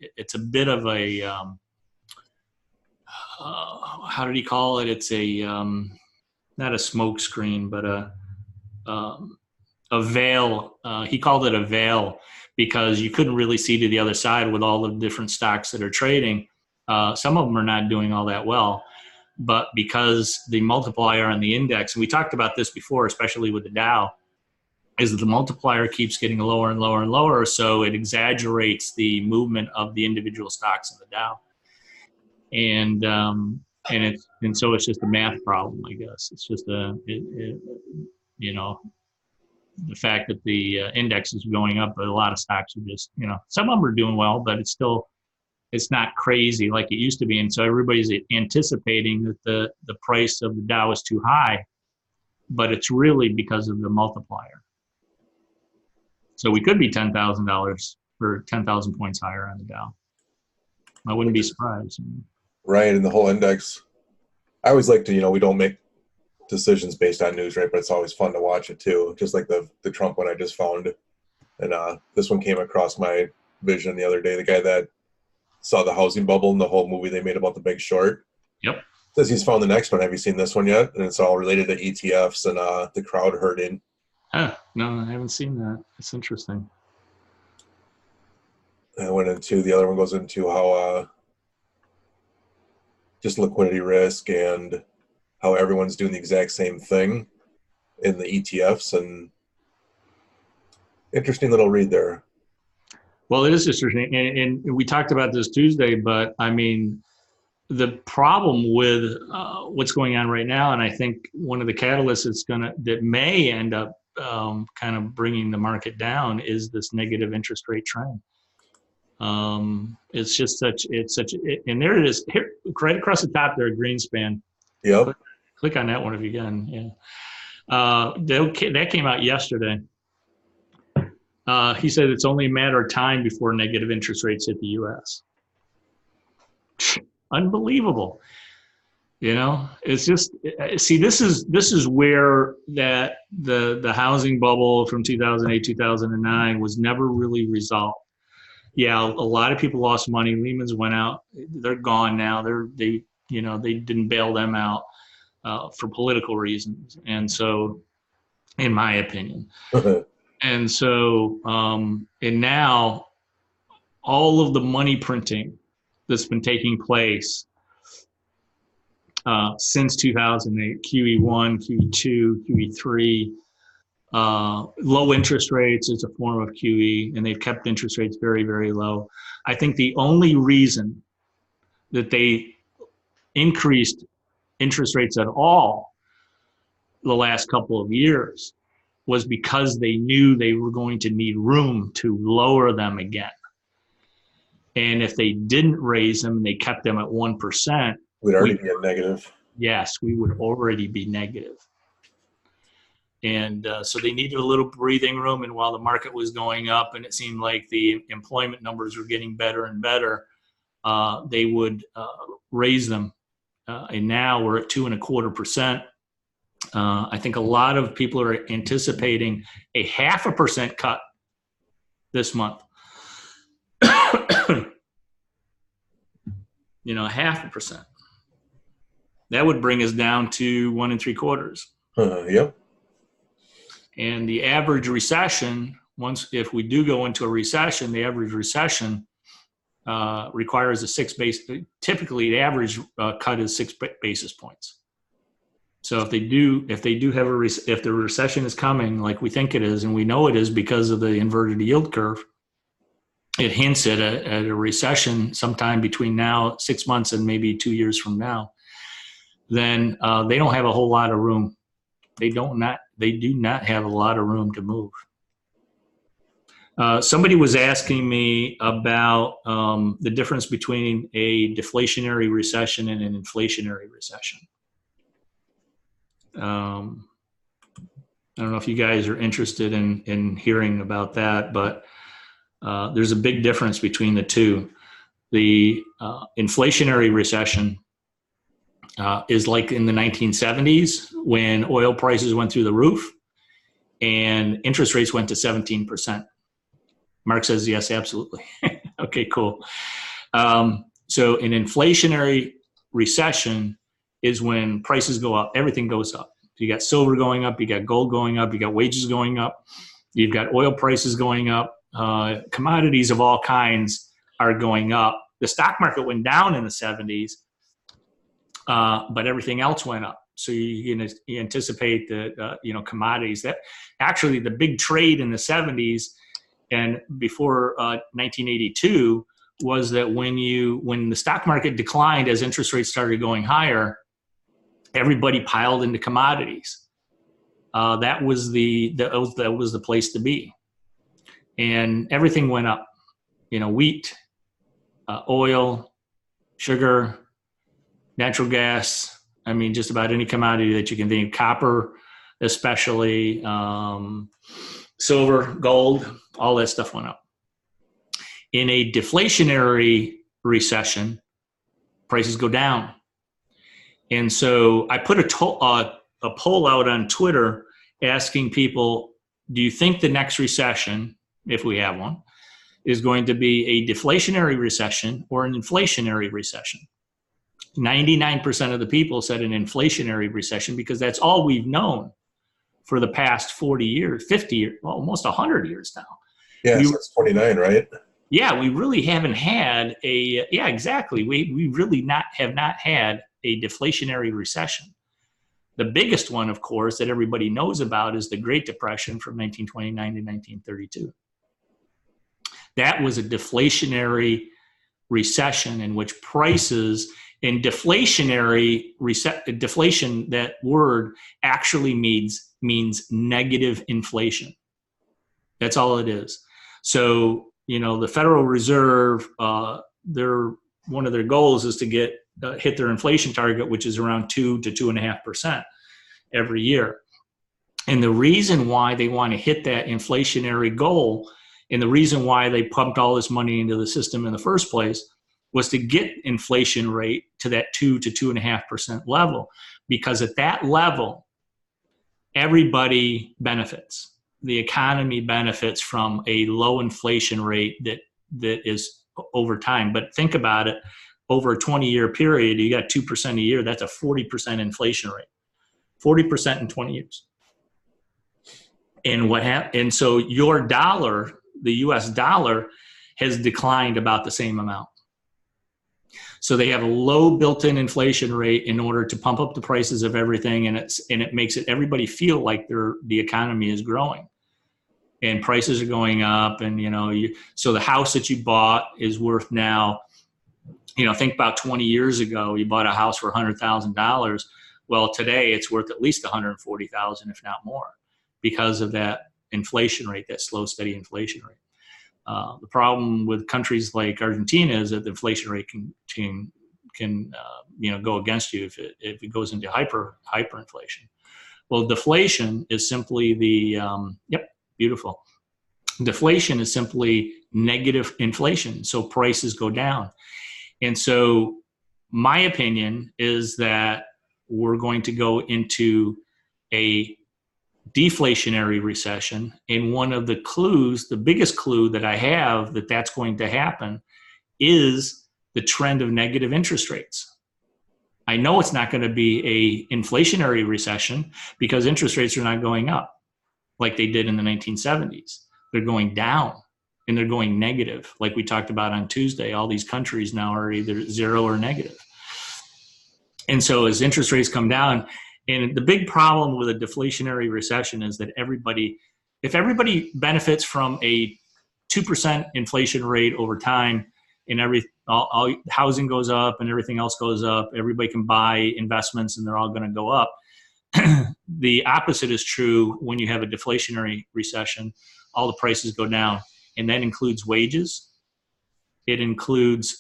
it's a bit of a, how did he call it? It's a, not a smoke screen, but a veil. He called it a veil because you couldn't really see to the other side with all the different stocks that are trading. Some of them are not doing all that well. But because the multiplier on the index, and we talked about this before, especially with the Dow, is that the multiplier keeps getting lower and lower and lower, so it exaggerates the movement of the individual stocks in the Dow. And so it's just a math problem, I guess. It's just the fact that the index is going up, but a lot of stocks are just, some of them are doing well, but it's not crazy like it used to be. And so everybody's anticipating that the price of the Dow is too high, but it's really because of the multiplier. So we could be $10,000 or 10,000 points higher on the Dow. I wouldn't be surprised. Right, and the whole index. I always like to, we don't make decisions based on news, right? But it's always fun to watch it too. Just like the Trump one I just found, and this one came across my vision the other day. The guy that saw the housing bubble and the whole movie they made about The Big Short. Yep. Says he's found the next one. Have you seen this one yet? And it's all related to ETFs and the crowd herding. No, I haven't seen that. It's interesting. I went into the other one goes into how just liquidity risk and how everyone's doing the exact same thing in the ETFs, and interesting little read there. Well, it is interesting, and we talked about this Tuesday, but I mean, the problem with what's going on right now, and I think one of the catalysts that may end up kind of bringing the market down is this negative interest rate trend. It's just and there it is, here, right across the top there, Greenspan. Yep. Click on that one if you can. Yeah. That came out yesterday. He said it's only a matter of time before negative interest rates hit the U.S. Unbelievable. It's just, see, this is where the housing bubble from 2008, 2009 was never really resolved. Yeah, a lot of people lost money. Lehman's went out. They're gone now. They didn't bail them out for political reasons. And so, in my opinion. And so, and now all of the money printing that's been taking place since 2008, QE1, QE2, QE3, low interest rates is a form of QE, and they've kept interest rates very, very low. I think the only reason that they increased interest rates at all the last couple of years was because they knew they were going to need room to lower them again. And if they didn't raise them and they kept them at 1%, we'd already be at negative. Yes, we would already be negative. And so they needed a little breathing room. And while the market was going up and it seemed like the employment numbers were getting better and better, they would raise them. And now we're at 2.25%. I think a lot of people are anticipating a 0.5% cut this month. 0.5%. That would bring us down to 1.75%. Yep. And the average recession, if we do go into a recession, the average recession requires typically the average cut is 6 basis points. So if the recession is coming like we think it is, and we know it is because of the inverted yield curve, it hints at a recession sometime between now, 6 months, and maybe 2 years from now, then they don't have a whole lot of room. They do not have a lot of room to move. Somebody was asking me about the difference between a deflationary recession and an inflationary recession. I don't know if you guys are interested in hearing about that, but there's a big difference between the two. The inflationary recession is like in the 1970s when oil prices went through the roof and interest rates went to 17%. Mark says, yes, absolutely. Okay, cool. So an inflationary recession is when prices go up, everything goes up. You got silver going up, you got gold going up, you got wages going up, you've got oil prices going up, commodities of all kinds are going up. The stock market went down in the 70s, but everything else went up. So you anticipate that, commodities, that actually the big trade in the 70s and before 1982 was that when the stock market declined as interest rates started going higher, everybody piled into commodities. That was the place to be, and everything went up. Wheat, oil, sugar, natural gas. I mean, just about any commodity that you can think. Copper, especially. silver, gold, all that stuff went up. In a deflationary recession, prices go down. And so I put a poll out on Twitter asking people, do you think the next recession, if we have one, is going to be a deflationary recession or an inflationary recession? 99% of the people said an inflationary recession because that's all we've known for the past 40 years, 50 years, well, almost 100 years now. Yeah, since 29, right? Yeah, we really haven't had yeah, exactly. We really have not had a deflationary recession. The biggest one, of course, that everybody knows about is the Great Depression from 1929 to 1932. That was a deflationary recession in which prices in deflationary deflation, that word actually means negative inflation. That's all it is. So, the Federal Reserve, one of their goals is to hit their inflation target, which is around 2 to 2.5% every year. And the reason why they want to hit that inflationary goal, and the reason why they pumped all this money into the system in the first place, was to get inflation rate to that 2 to 2.5% level, because at that level, everybody benefits. The economy benefits from a low inflation rate that is over time. But think about it, over a 20-year period, you got 2% a year. That's a 40% inflation rate, 40% in 20 years. And and so your dollar, the U.S. dollar, has declined about the same amount. So they have a low built-in inflation rate in order to pump up the prices of everything, and it makes everybody feel like the economy is growing, and prices are going up, and so the house that you bought is worth now. Think about 20 years ago, you bought a house for $100,000. Well, today it's worth at least $140,000, if not more, because of that inflation rate, that slow, steady inflation rate. The problem with countries like Argentina is that the inflation rate can go against you if it goes into hyperinflation. Well, deflation is simply beautiful. Deflation is simply negative inflation, so prices go down. And so my opinion is that we're going to go into a deflationary recession. And one of the clues, the biggest clue that I have that that's going to happen, is the trend of negative interest rates. I know it's not going to be a inflationary recession because interest rates are not going up like they did in the 1970s. They're going down, and they're going negative. Like we talked about on Tuesday, all these countries now are either zero or negative. And so as interest rates come down, and the big problem with a deflationary recession is that if everybody benefits from a 2% inflation rate over time, and all housing goes up and everything else goes up, everybody can buy investments and they're all going to go up. The opposite is true when you have a deflationary recession. All the prices go down, and that includes wages. It includes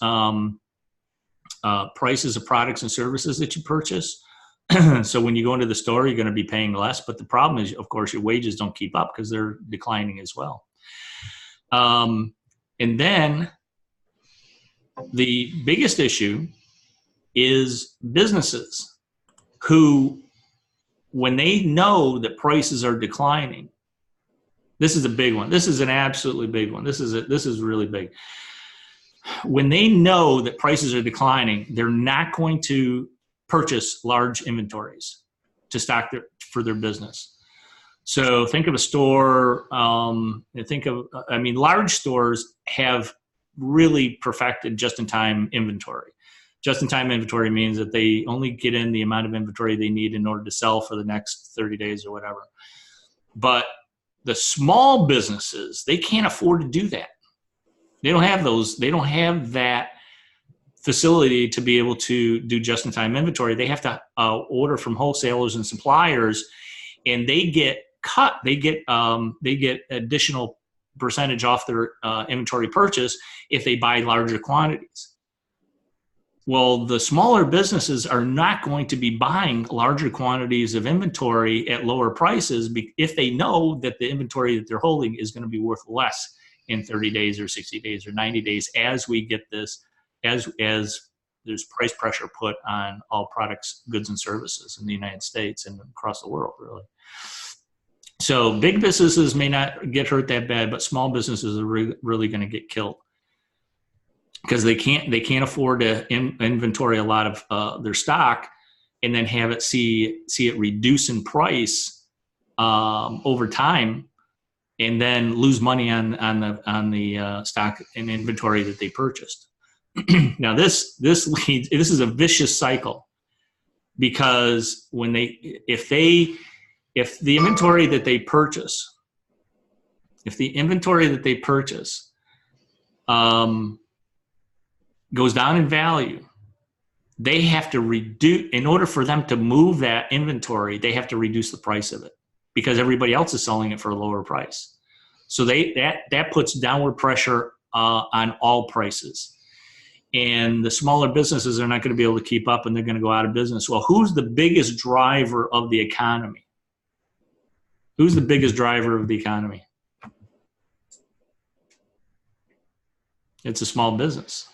prices of products and services that you purchase. So when you go into the store, you're going to be paying less. But the problem is, of course, your wages don't keep up because they're declining as well. And then the biggest issue is businesses who, when they know that prices are declining, this is a big one. This is an absolutely big one. This is really big. When they know that prices are declining, they're not going to purchase large inventories to stock for their business. So think of a store, large stores have really perfected just-in-time inventory. Just-in-time inventory means that they only get in the amount of inventory they need in order to sell for the next 30 days or whatever. But the small businesses, they can't afford to do that. They don't have those. They don't have that facility to be able to do just-in-time inventory. They have to order from wholesalers and suppliers, and they get cut. They get additional percentage off their inventory purchase if they buy larger quantities. Well, the smaller businesses are not going to be buying larger quantities of inventory at lower prices if they know that the inventory that they're holding is going to be worth less in 30 days or 60 days or 90 days as we get this, as there's price pressure put on all products, goods, and services in the United States and across the world, really. So big businesses may not get hurt that bad, but small businesses are really going to get killed, because they can't afford to inventory a lot of their stock and then have it see it reduce in price over time, and then lose money on the stock and inventory that they purchased. Now this is a vicious cycle, because if the inventory that they purchase goes down in value, they have to reduce, in order for them to move that inventory, they have to reduce the price of it, because everybody else is selling it for a lower price. So that puts downward pressure on all prices. And the smaller businesses are not going to be able to keep up, and they're going to go out of business. Well, who's the biggest driver of the economy? Who's the biggest driver of the economy? It's a small business.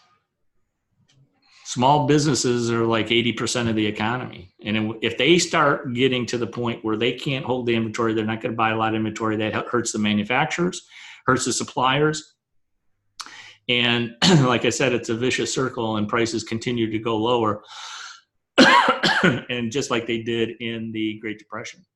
Small businesses are like 80% of the economy. And if they start getting to the point where they can't hold the inventory, they're not going to buy a lot of inventory, that hurts the manufacturers, hurts the suppliers. And like I said, it's a vicious circle, and prices continue to go lower. And just like they did in the Great Depression.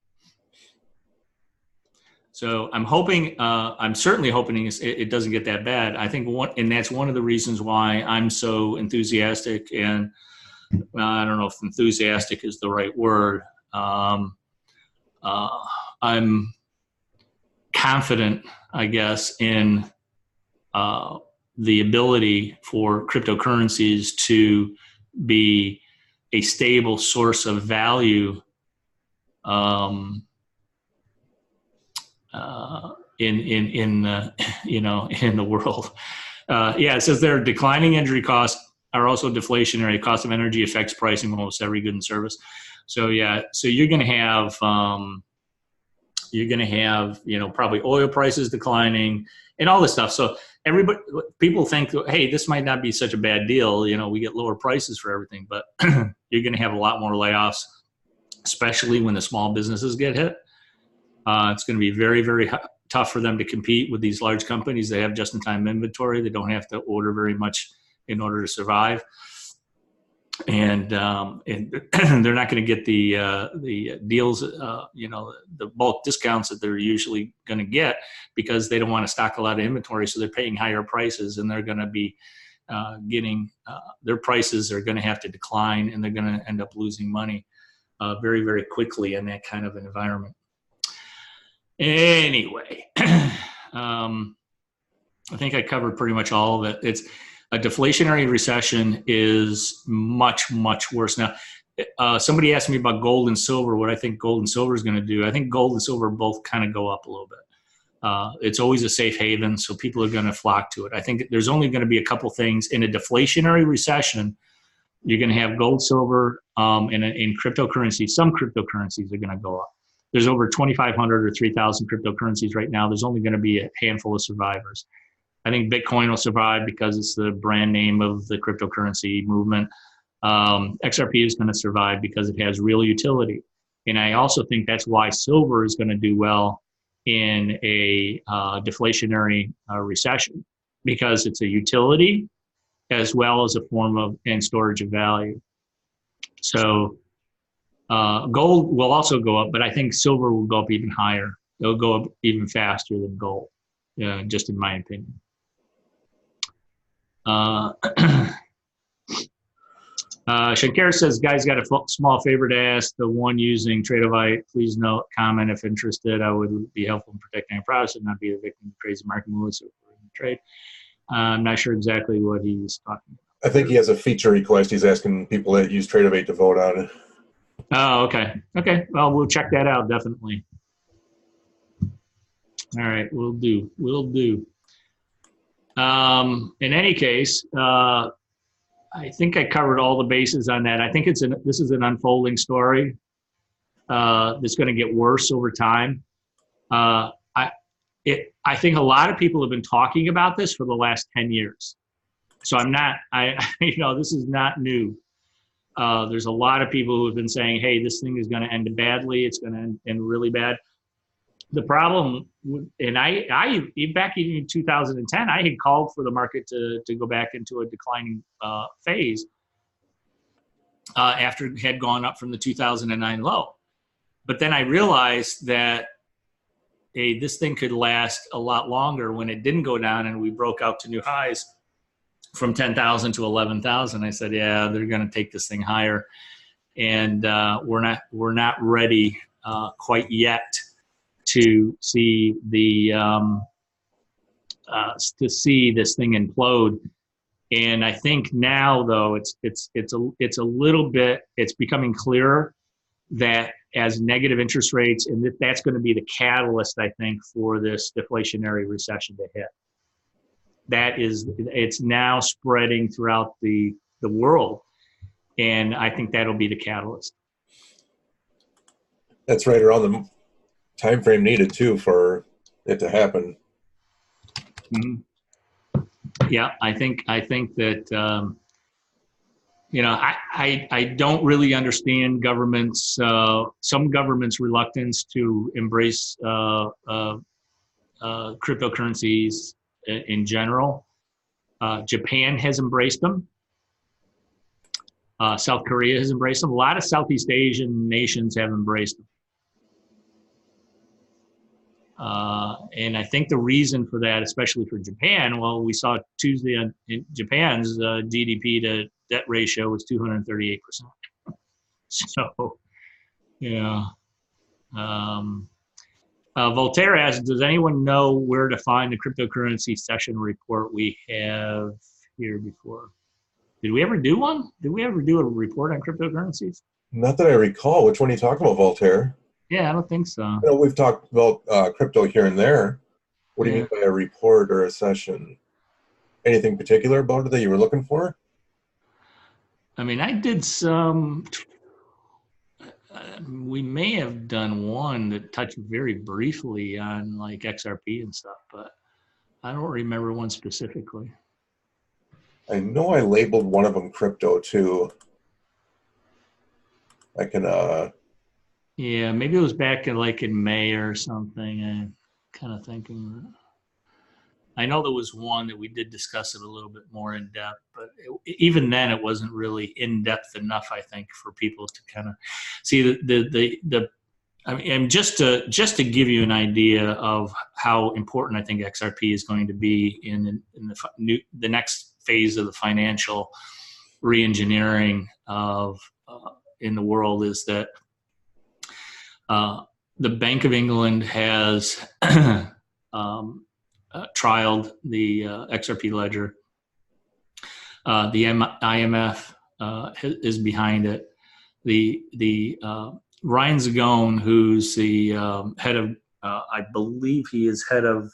So I'm certainly hoping it doesn't get that bad. I think and that's one of the reasons why I'm so enthusiastic, and I don't know if enthusiastic is the right word. I'm confident, I guess, in the ability for cryptocurrencies to be a stable source of value in the world. It says there, declining energy costs are also deflationary. Cost of energy affects pricing of almost every good and service. So you're going to have probably oil prices declining and all this stuff. So people think, hey, this might not be such a bad deal. We get lower prices for everything, but you're going to have a lot more layoffs, especially when the small businesses get hit. It's going to be very, very tough for them to compete with these large companies. They have just-in-time inventory. They don't have to order very much in order to survive, and they're not going to get the deals, the bulk discounts that they're usually going to get, because they don't want to stock a lot of inventory. So they're paying higher prices, and they're going to be getting their prices are going to have to decline, and they're going to end up losing money very, very quickly in that kind of an environment. Anyway, I think I covered pretty much all of it. It's a deflationary recession is much, much worse. Now, somebody asked me about gold and silver, what I think gold and silver is going to do. I think gold and silver both kind of go up a little bit. It's always a safe haven, so people are going to flock to it. I think there's only going to be a couple things. In a deflationary recession, you're going to have gold, silver, and in cryptocurrencies. Some cryptocurrencies are going to go up. There's over 2,500 or 3,000 cryptocurrencies right now. There's only going to be a handful of survivors. I think Bitcoin will survive because it's the brand name of the cryptocurrency movement. XRP is going to survive because it has real utility. And I also think that's why silver is going to do well in a deflationary recession, because it's a utility as well as a form of and storage of value. So gold will also go up, but I think silver will go up even higher. It'll go up even faster than gold, just in my opinion. Shankar says, guys, got a small favor to ask the one using Tradovite. Please note, comment if interested. I would be helpful in protecting our products and not be the victim of crazy market moves or trade. I'm not sure exactly what he's talking about. I think he has a feature request. He's asking people that use Tradovate to vote on it. Oh, okay. Okay. Well, we'll check that out, definitely. All right. We'll do. In any case, I think I covered all the bases on that. I think this is an unfolding story that's going to get worse over time. I think a lot of people have been talking about this for the last 10 years. So this is not new. There's a lot of people who have been saying, hey, this thing is going to end badly. It's going to end really bad. The problem, and I back in 2010, I had called for the market to go back into a declining phase after it had gone up from the 2009 low. But then I realized that this thing could last a lot longer when it didn't go down and we broke out to new highs from 10,000 to 11,000. I said, yeah, they're going to take this thing higher, and we're not ready quite yet to see to see this thing implode. And I think now, though, it's a little bit, it's becoming clearer that as negative interest rates, and that's going to be the catalyst, I think, for this deflationary recession to hit. It's now spreading throughout the world, and I think that'll be the catalyst. That's right around the time frame needed too for it to happen. Mm-hmm. Yeah, I think that I don't really understand some governments' reluctance to embrace cryptocurrencies in general. Japan has embraced them. South Korea has embraced them. A lot of Southeast Asian nations have embraced them. And I think the reason for that, especially for Japan, well, we saw Tuesday in Japan's GDP to debt ratio was 238%. So, yeah. Voltaire asks, does anyone know where to find the cryptocurrency session report we have here before? Did we ever do one? Did we ever do a report on cryptocurrencies? Not that I recall. Which one are you talking about, Voltaire? Yeah, I don't think so. We've talked about crypto here and there. What do you mean by a report or a session? Anything particular about it that you were looking for? I mean, I did some. We may have done one that touched very briefly on like XRP and stuff, but I don't remember one specifically. I know I labeled one of them crypto too. I can. Yeah, maybe it was back in May or something. I'm kind of thinking. I know there was one that we did discuss it a little bit more in depth, but even then it wasn't really in depth enough, I think, for people to kind of see I mean, just to give you an idea of how important I think XRP is going to be in the next phase of the financial reengineering of in the world is that the Bank of England has trialed the XRP ledger. The IMF is behind it. The Ryan Zagone, who's the head of, I believe he is head of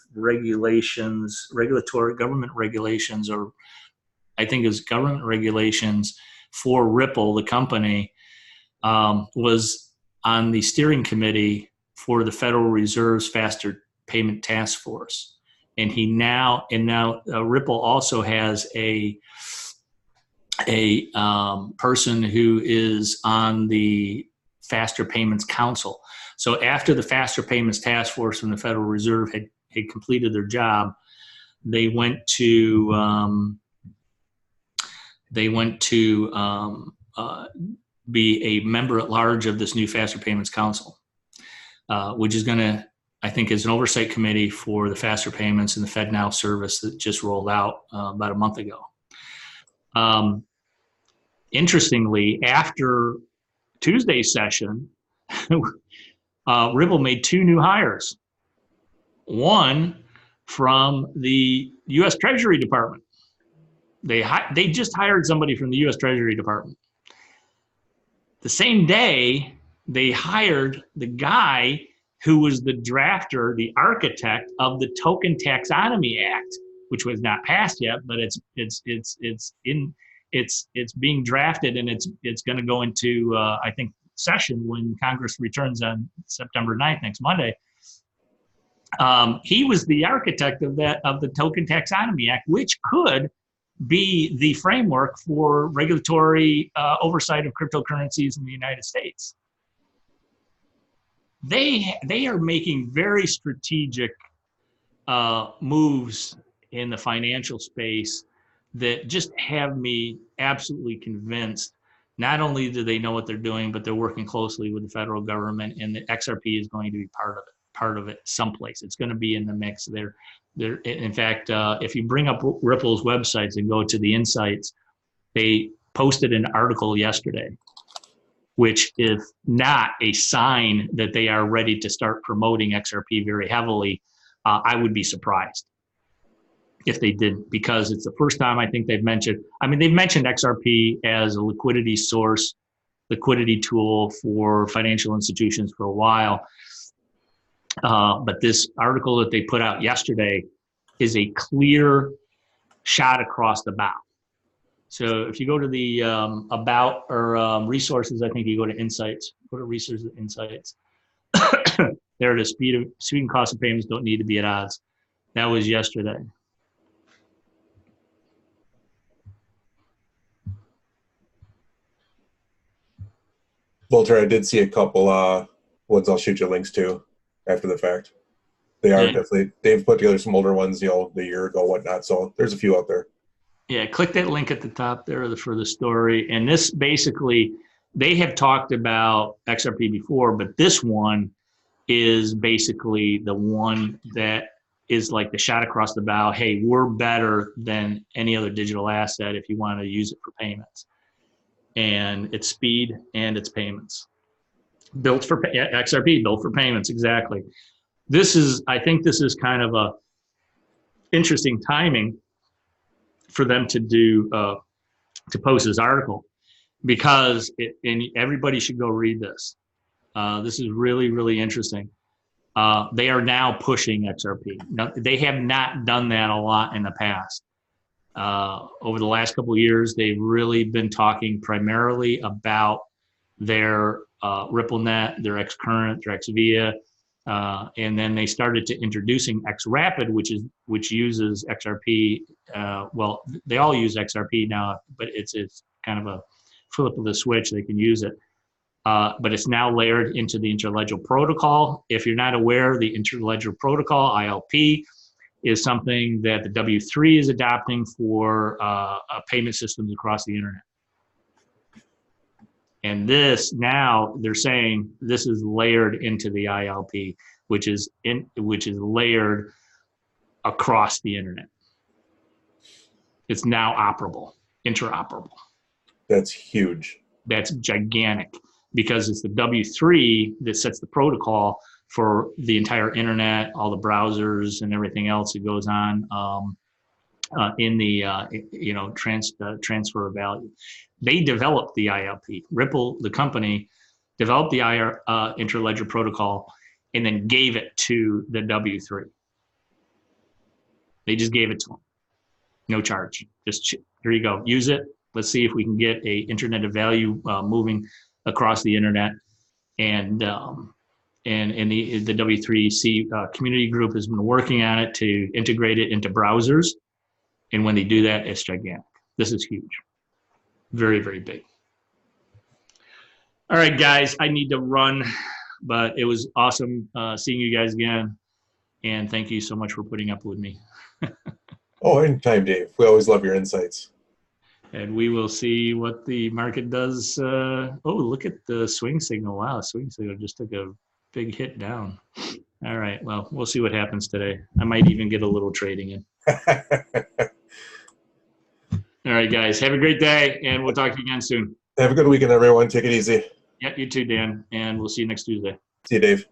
government regulations, or I think is government regulations for Ripple, the company, was on the steering committee for the Federal Reserve's Faster Payment Task Force. And now Ripple also has a person who is on the Faster Payments Council. So after the Faster Payments Task Force from the Federal Reserve had completed their job, they went to be a member at large of this new Faster Payments Council, which is going to, I think, is an oversight committee for the faster payments and the FedNow service that just rolled out about a month ago. Interestingly, after Tuesday's session, Ripple made two new hires. One from the U.S. Treasury Department. They just hired somebody from the U.S. Treasury Department. The same day, they hired the guy who was the drafter, the architect of the Token Taxonomy Act, which was not passed yet, but it's it's being drafted, and it's going to go into I think session when Congress returns on September 9th, next Monday. He was the architect of the Token Taxonomy Act, which could be the framework for regulatory oversight of cryptocurrencies in the United States. They are making very strategic moves in the financial space that just have me absolutely convinced. Not only do they know what they're doing, but they're working closely with the federal government, and the XRP is going to be part of it someplace. It's going to be in the mix. In fact, if you bring up Ripple's websites and go to the insights, they posted an article yesterday, which is not a sign that they are ready to start promoting XRP very heavily. I would be surprised if they didn't, because it's the first time I think they've mentioned XRP as a liquidity source, liquidity tool for financial institutions for a while. But this article that they put out yesterday is a clear shot across the bow. So if you go to the about or resources, I think you go to insights, go to resources insights. There it is. Speed and cost of payments don't need to be at odds. That was yesterday. Walter, I did see a couple ones I'll shoot you links to after the fact. They are definitely, they've put together some older ones, the year ago, whatnot. So there's a few out there. Yeah, click that link at the top there for the story. And this basically, they have talked about XRP before, but this one is basically the one that is like the shot across the bow. Hey, we're better than any other digital asset if you want to use it for payments. And it's speed and it's payments. Built for XRP, built for payments, exactly. I think this is kind of a interesting timing for them to do, to post this article, because and everybody should go read this. This is really, really interesting. They are now pushing XRP. Now, they have not done that a lot in the past. Over the last couple of years, they've really been talking primarily about their RippleNet, their XCurrent, their XVIA, and then they started to introducing XRapid, which uses XRP. Well, they all use XRP now, but it's kind of a flip of the switch. They can use it. But it's now layered into the Interledger protocol. If you're not aware, the Interledger protocol, ILP, is something that the W3 is adopting for payment systems across the internet. And this, now they're saying this is layered into the ILP, which is layered across the internet. It's now interoperable. That's huge. That's gigantic, because it's the W3 that sets the protocol for the entire internet, all the browsers and everything else that goes on in the transfer of value. They developed the ILP. Ripple, the company, developed the Interledger protocol and then gave it to the W3. They just gave it to them, no charge. Just here you go, use it. Let's see if we can get a internet of value moving across the internet. And the W3C community group has been working on it to integrate it into browsers. And when they do that, it's gigantic. This is huge. Very, very big. All right, guys, I need to run, but it was awesome seeing you guys again. And thank you so much for putting up with me. Oh, anytime, Dave. We always love your insights. And we will see what the market does. Oh, look at the swing signal. Wow, swing signal just took a big hit down. All right, well, we'll see what happens today. I might even get a little trading in. All right, guys, have a great day, and we'll talk to you again soon. Have a good weekend, everyone. Take it easy. Yep, you too, Dan, and we'll see you next Tuesday. See you, Dave.